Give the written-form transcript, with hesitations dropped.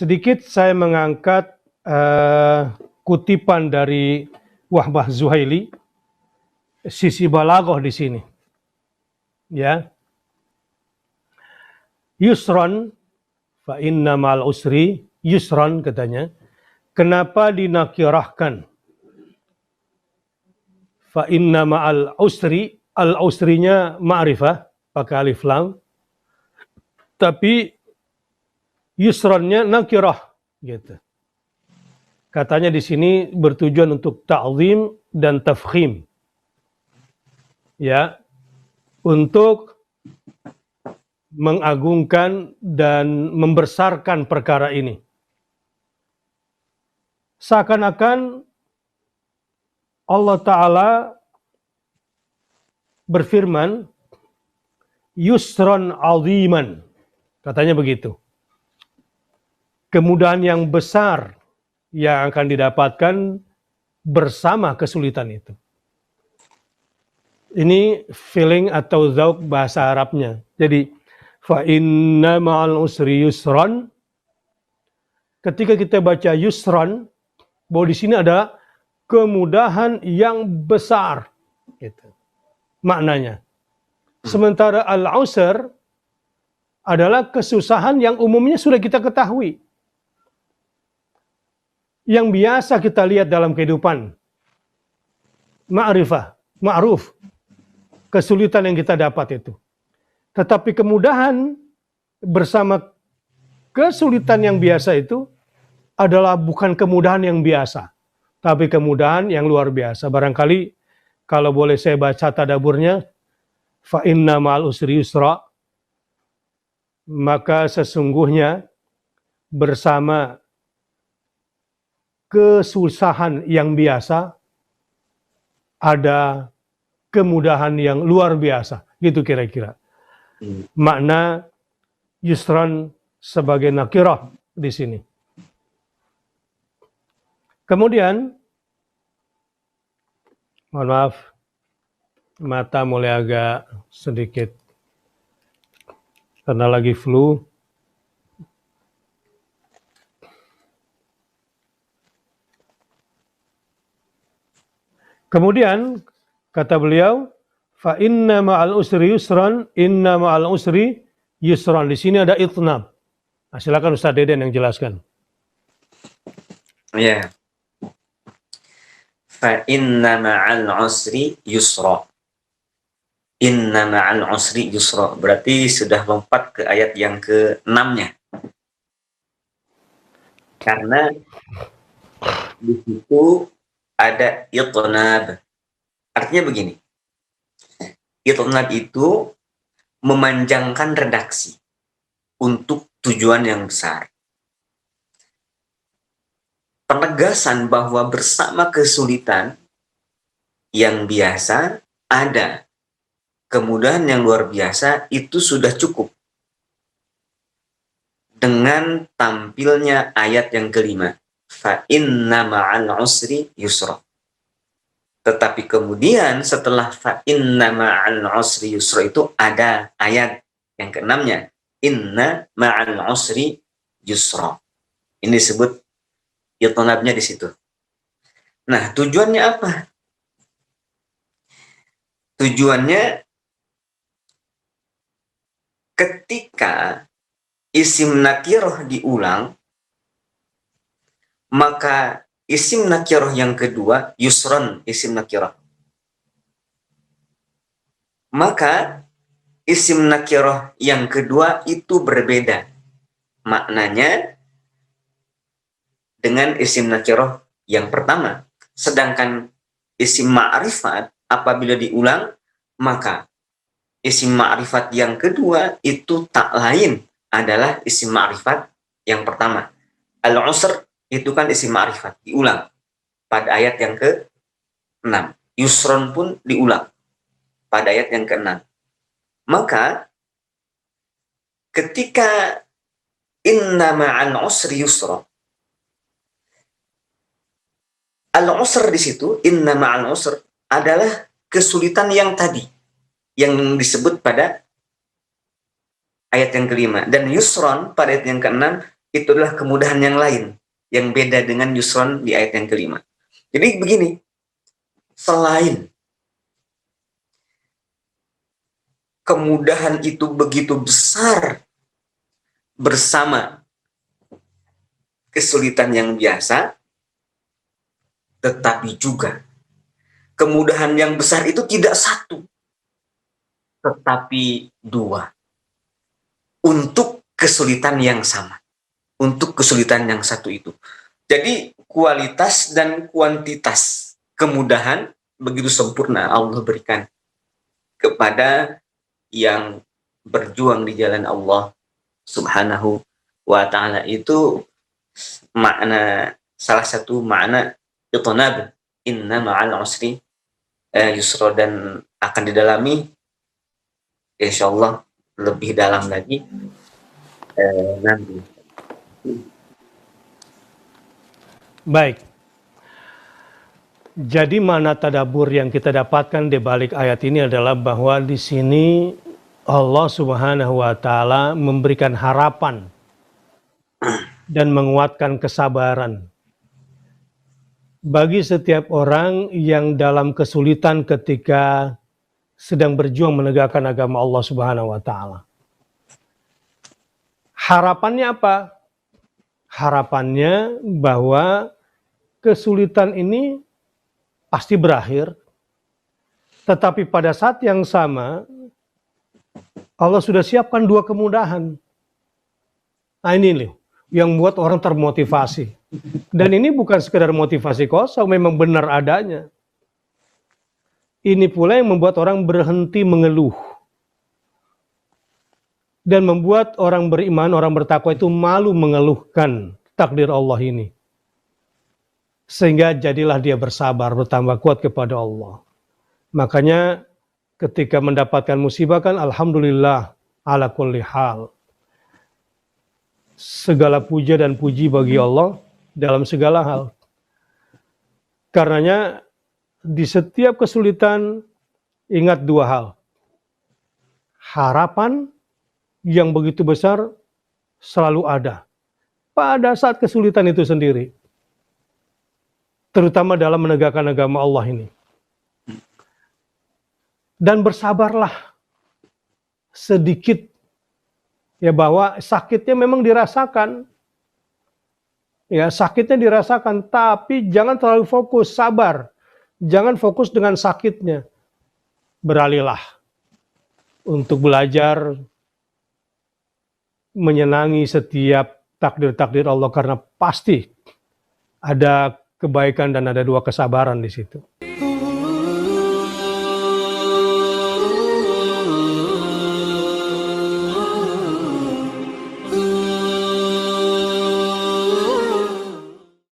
Sedikit saya mengangkat kutipan dari Wahbah Zuhaili, sisi balaghah di sini. Ya. Yusron fa inna ma'al usri yusron katanya. Kenapa dinakirahkan? Fa inna ma'al usri, al-usrinya ma'rifah pakai alif lam. Tapi yusronnya nakirah gitu. Katanya di sini bertujuan untuk ta'zim dan tafkhim. Ya. Untuk mengagungkan dan membesarkan perkara ini. Seakan-akan Allah Ta'ala berfirman, yusron aziman. Katanya begitu. Kemudahan yang besar yang akan didapatkan bersama kesulitan itu. Ini feeling atau zauk bahasa Arabnya. Jadi, fa inna ma'al usri yusron. Ketika kita baca yusron, bahwa di sini ada kemudahan yang besar. Gitu. Maknanya. Sementara al-usr adalah kesusahan yang umumnya sudah kita ketahui. Yang biasa kita lihat dalam kehidupan. Ma'rifah, ma'ruf. Kesulitan yang kita dapat itu. Tetapi kemudahan bersama kesulitan yang biasa itu adalah bukan kemudahan yang biasa. Tapi kemudahan yang luar biasa. Barangkali kalau boleh saya baca tadaburnya. Fa inna ma'al usri yusra. Maka sesungguhnya bersama kesusahan yang biasa ada kemudahan yang luar biasa, gitu kira-kira. Makna yusran sebagai nakirah di sini. Kemudian, mohon maaf, mata mulai agak sedikit karena lagi flu. Kemudian kata beliau, fa inna ma'al usri yusran, inna ma'al usri yusran. Di sini ada itnab. Nah, silakan Ustaz Deden yang jelaskan. Ya. Fa inna ma'al usri yusra. Inna ma'al usri yusra. Berarti sudah lompat ke ayat yang ke-6-nya. Karena di situ ada itnab. Artinya begini. Itnab itu memanjangkan redaksi untuk tujuan yang besar. Penegasan bahwa bersama kesulitan yang biasa ada kemudahan yang luar biasa itu sudah cukup. Dengan tampilnya ayat yang kelima. Fa inna ma'al usri yusra. Tetapi kemudian setelah fa inna ma'al usri yusra itu ada ayat yang keenamnya. Inna ma'al usri yusra. Ini disebut itnabnya di situ. Nah, tujuannya apa? Tujuannya ketika isim nakirah diulang, maka isim nakirah yang kedua, yusron isim nakirah. Maka isim nakirah yang kedua itu berbeda maknanya dengan isim nakirah yang pertama. Sedangkan isim ma'rifat apabila diulang, maka isim ma'rifat yang kedua itu tak lain adalah isim ma'rifat yang pertama. Al-usr itu kan isim ma'rifat, diulang pada ayat yang ke-6. Yusron pun diulang pada ayat yang ke-6. Maka ketika inna ma'al usri yusra, al-usr di situ, inna ma'al usr adalah kesulitan yang tadi yang disebut pada ayat yang kelima, dan yusron pada ayat yang ke-6 itu adalah kemudahan yang lain, yang beda dengan yusron di ayat yang kelima. Jadi begini, selain kemudahan itu begitu besar bersama kesulitan yang biasa, tetapi juga kemudahan yang besar itu tidak satu, tetapi dua. Untuk kesulitan yang sama. Untuk kesulitan yang satu itu. Jadi kualitas dan kuantitas kemudahan begitu sempurna Allah berikan kepada yang berjuang di jalan Allah Subhanahu wa ta'ala. Itu makna, salah satu makna itnab, inna ma'al usri yusra, dan akan didalami insyaallah lebih dalam lagi nanti. Baik. Jadi makna tadabbur yang kita dapatkan di balik ayat ini adalah bahwa di sini Allah Subhanahu wa taala memberikan harapan dan menguatkan kesabaran bagi setiap orang yang dalam kesulitan ketika sedang berjuang menegakkan agama Allah Subhanahu wa taala. Harapannya apa? Harapannya bahwa kesulitan ini pasti berakhir, tetapi pada saat yang sama Allah sudah siapkan dua kemudahan. Nah ini loh yang membuat orang termotivasi. Dan ini bukan sekedar motivasi kosong, memang benar adanya. Ini pula yang membuat orang berhenti mengeluh. Dan membuat orang beriman, orang bertakwa itu malu mengeluhkan takdir Allah ini. Sehingga jadilah dia bersabar, bertambah kuat kepada Allah. Makanya ketika mendapatkan musibah kan alhamdulillah ala kulli hal. Segala puja dan puji bagi Allah dalam segala hal. Karenanya di setiap kesulitan ingat dua hal. Harapan yang begitu besar selalu ada pada saat kesulitan itu sendiri, terutama dalam menegakkan agama Allah ini. Dan bersabarlah sedikit, ya, bahwa sakitnya memang dirasakan, ya, sakitnya dirasakan, tapi jangan terlalu fokus, sabar, jangan fokus dengan sakitnya, beralihlah untuk belajar menyenangi setiap takdir-takdir Allah, karena pasti ada kebaikan dan ada dua kesabaran di situ.